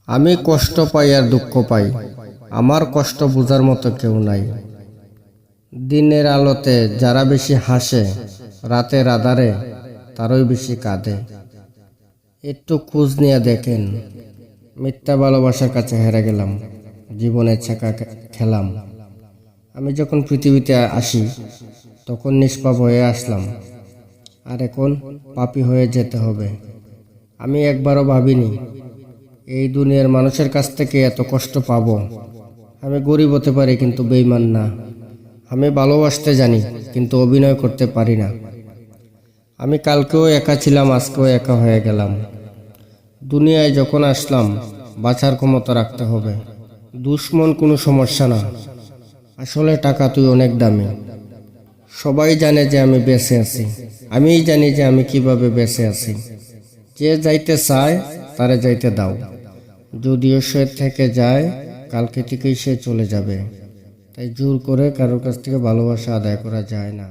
আমি কষ্ট পাই আর দুঃখ পাই, আমার কষ্ট বোঝার মতো কেউ নাই। দিনের আলোতে যারা বেশি হাসে, রাতের আধারে তারই বেশি কাঁদে। একটু খোঁজ নিয়ে দেখেন, মিথ্যা ভালোবাসার কাছে হেরে গেলাম, জীবনের ছাকা খেলাম। আমি যখন পৃথিবীতে আসি তখন নিষ্পাপ হয়ে আসলাম, আর এখন পাপী হয়ে যেতে হবে। আমি একবারও ভাবিনি এই দুনিয়ার মানুষের কাছ থেকে এত কষ্ট পাবো। আমি গরিব হতে পারি কিন্তু বেঈমান না। আমি ভালোবাসতে জানি কিন্তু অভিনয় করতে পারি না। আমি কালকেও একা ছিলাম, আজকেও একা হয়ে গেলাম। দুনিয়ায় যখন আসলাম বাঁচার ক্ষমতা রাখতে হবে। দুশ্মন কোনো সমস্যা না, আসলে টাকা তুই অনেক দামি। সবাই জানে যে আমি বেঁচে আছি, আমিই জানি যে আমি কিভাবে বেঁচে আছি। যে যাইতে চায় তারে যাইতে দাও, যদিও সে থেকে যায় কালকে থেকেই সে চলে যাবে। তাই জোর করে কারোর কাছ থেকে ভালোবাসা আদায় করা যায় না।